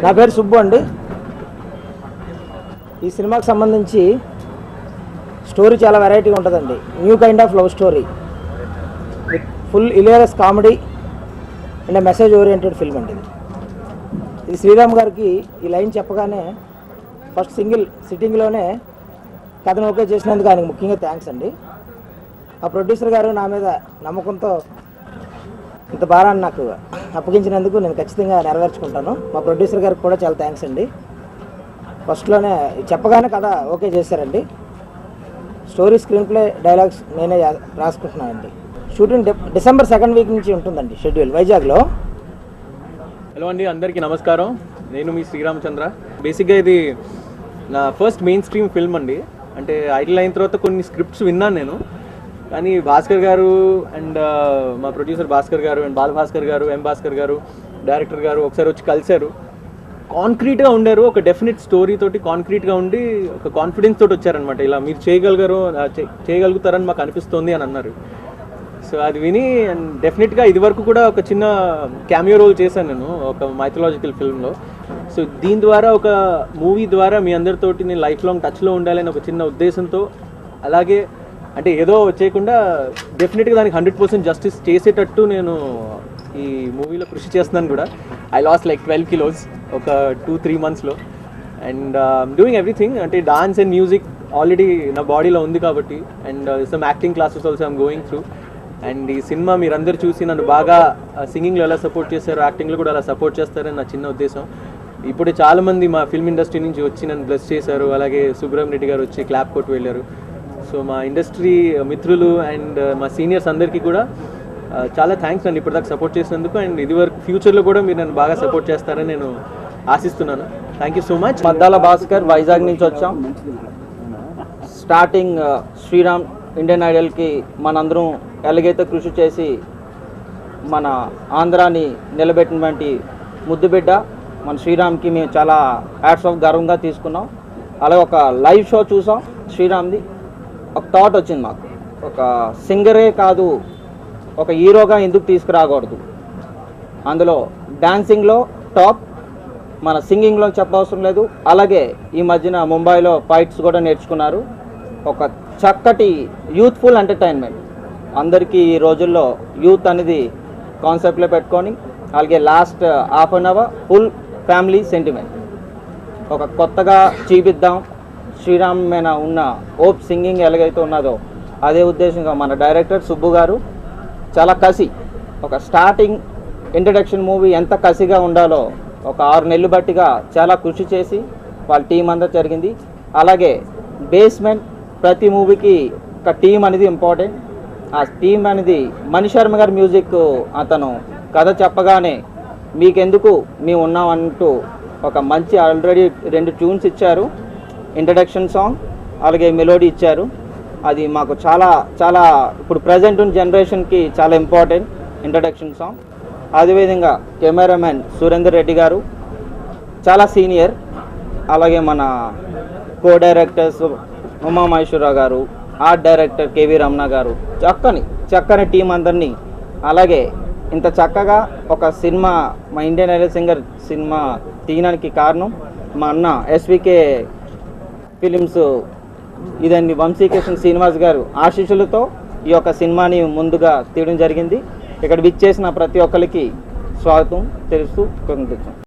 నా పేరు సుబ్బు అండి. ఈ సినిమాకి సంబంధించి స్టోరీ చాలా వెరైటీగా ఉంటుందండి. New kind of love story with full hilarious comedy and message oriented film అండి. ఇది శ్రీరామ్ గారికి ఈ లైన్ చెప్పగానే ఫస్ట్ సింగిల్ సిట్టింగ్లోనే కథను ఓకే చేసినందుకు ఆయనకు ముఖ్యంగా థ్యాంక్స్ అండి. ఆ ప్రొడ్యూసర్ గారు నా మీద నమ్మకంతో ఇంత భారాన్ని నాకు అప్పగించినందుకు నేను ఖచ్చితంగా నెరవేర్చుకుంటాను. మా ప్రొడ్యూసర్ గారికి కూడా చాలా థ్యాంక్స్ అండి. ఫస్ట్లోనే చెప్పగానే కథ ఓకే చేశారండి. స్టోరీ, స్క్రీన్ ప్లే, డైలాగ్స్ నేనే రాసుకుంటున్నానండి. షూటింగ్ డిసెంబర్ 2nd వీక్ నుంచి ఉంటుందండి షెడ్యూల్ వైజాగ్లో. హలో అండి, అందరికీ నమస్కారం. నేను మీ శ్రీరామచంద్ర. బేసిక్గా ఇది నా ఫస్ట్ మెయిన్ స్ట్రీమ్ ఫిల్మ్ అండి. అంటే ఐడిల్ అయిన తర్వాత కొన్ని స్క్రిప్ట్స్ విన్నాను నేను, కానీ భాస్కర్ గారు అండ్ మా ప్రొడ్యూసర్ భాస్కర్ గారు అండ్ బాలభాస్కర్ గారు, ఎం భాస్కర్ గారు, డైరెక్టర్ గారు ఒకసారి వచ్చి కలిశారు. కాంక్రీట్గా ఉండారు, ఒక డెఫినెట్ స్టోరీ తోటి కాంక్రీట్గా ఉండి ఒక కాన్ఫిడెన్స్ తోటి వచ్చారనమాట. ఇలా మీరు చేయగలుగుతారని మాకు అనిపిస్తుంది అని అన్నారు. సో అది విని అండ్ డెఫినెట్గా ఇది వరకు కూడా ఒక చిన్న క్యామియో రోల్ చేశాను నేను ఒక మైథలాజికల్ ఫిల్మ్లో. సో దీని ద్వారా ఒక మూవీ ద్వారా మీ అందరితోటి నేను లైఫ్ లాంగ్ టచ్లో ఉండాలని ఒక చిన్న ఉద్దేశంతో, అలాగే అంటే ఏదో చేయకుండా డెఫినెట్గా దానికి 100% జస్టిస్ చేసేటట్టు నేను ఈ మూవీలో కృషి చేస్తున్నాను కూడా. ఐ లాస్ట్ లైక్ 12 kilos ఒక 2-3 monthsలో. అండ్ డూయింగ్ ఎవ్రీథింగ్, అంటే డాన్స్ అండ్ మ్యూజిక్ ఆల్రెడీ నా బాడీలో ఉంది కాబట్టి, and some acting classes also I'm going through. And ఈ సినిమా మీరందరూ చూసి నన్ను బాగా సింగింగ్లో ఎలా సపోర్ట్ చేశారో, యాక్టింగ్లో కూడా అలా సపోర్ట్ చేస్తారని నా చిన్న ఉద్దేశం. ఇప్పుడే చాలామంది మా ఫిల్మ్ ఇండస్ట్రీ నుంచి వచ్చి నన్ను బ్లెస్ చేశారు. అలాగే సుబ్రహ్మణ్యం రెడ్డి గారు వచ్చి క్లాప్ కొట్టి వెళ్ళారు. సో మా ఇండస్ట్రీ మిత్రులు అండ్ మా సీనియర్స్ అందరికీ కూడా చాలా థ్యాంక్స్ అండి ఇప్పటిదాకా సపోర్ట్ చేసినందుకు. అండ్ ఇది వరకు ఫ్యూచర్లో కూడా మీరు నన్ను బాగా సపోర్ట్ చేస్తారని నేను ఆశిస్తున్నాను. Thank you so much. Maddala Bhaskar, Vizag నుంచి వచ్చాం. స్టార్టింగ్ శ్రీరామ్ ఇండియన్ ఐడల్కి మనందరం ఎలాగైతే కృషి చేసి మన ఆంధ్రాని నిలబెట్టినటువంటి ముద్దుబిడ్డ మన శ్రీరామ్కి మేము చాలా హ్యాట్స్ ఆఫ్ గర్వంగా తీసుకున్నాం. అలాగే ఒక లైవ్ షో చూసాం శ్రీరామ్ది. ఒక థాట్ వచ్చింది మాకు, ఒక సింగరే కాదు ఒక హీరోగా ఎందుకు తీసుకురాకూడదు. అందులో డాన్సింగ్లో టాప్, మన సింగింగ్లో చెప్పవసరం లేదు. అలాగే ఈ మధ్యన ముంబైలో ఫైట్స్ కూడా నేర్చుకున్నారు. ఒక చక్కటి యూత్ఫుల్ ఎంటర్టైన్మెంట్ అందరికీ ఈ రోజుల్లో యూత్ అనేది కాన్సెప్ట్లో పెట్టుకొని, అలాగే last half an hour full family sentiment ఒక కొత్తగా చూపిద్దాం. శ్రీరామ్ మీద ఉన్న ఓప్ సింగింగ్ ఎలాగైతే ఉన్నదో అదే ఉద్దేశంగా మన డైరెక్టర్ సుబ్బు గారు చాలా కసి, ఒక స్టార్టింగ్ ఇంట్రడక్షన్ మూవీ ఎంత కసిగా ఉండాలో ఒక 6 నెలలు బట్టిగా చాలా కృషి చేసి వాళ్ళ టీం అంతా జరిగింది. అలాగే బేస్మెంట్ ప్రతి మూవీకి ఒక టీం అనేది ఇంపార్టెంట్. ఆ టీం అనేది మణి శర్మ గారి మ్యూజిక్, అతను కథ చెప్పగానే మీకెందుకు మేము ఉన్నామంటూ ఒక మంచి ఆల్రెడీ 2 ట్యూన్స్ ఇచ్చారు. ఇంట్రడక్షన్ సాంగ్ అలాగే మెలోడీ ఇచ్చారు. అది మాకు చాలా చాలా ఇప్పుడు ప్రజెంట్ ఉన్న జనరేషన్కి చాలా ఇంపార్టెంట్ ఇంట్రడక్షన్ సాంగ్. అదేవిధంగా కెమెరామెన్ సురేందర్ రెడ్డి గారు చాలా సీనియర్. అలాగే మన కో డైరెక్టర్స్ ఉమామహేశ్వరరావు గారు, ఆర్ట్ డైరెక్టర్ కేవీ రమణ గారు, చక్కని టీం అందరినీ. అలాగే ఇంత చక్కగా ఒక సినిమా మా ఇండియన్ ఐడల్ సింగర్ సినిమా తీయడానికి కారణం మా అన్న ఎస్వికే ఫిలిమ్స్ ఇదండి, వంశీకృష్ణ శ్రీనివాస్ గారు ఆశీస్సులతో ఈ యొక్క సినిమాని ముందుగా తీయడం జరిగింది. ఇక్కడ విచ్చేసిన ప్రతి ఒక్కరికి స్వాగతం తెలుస్తూ కృతజ్ఞతలు.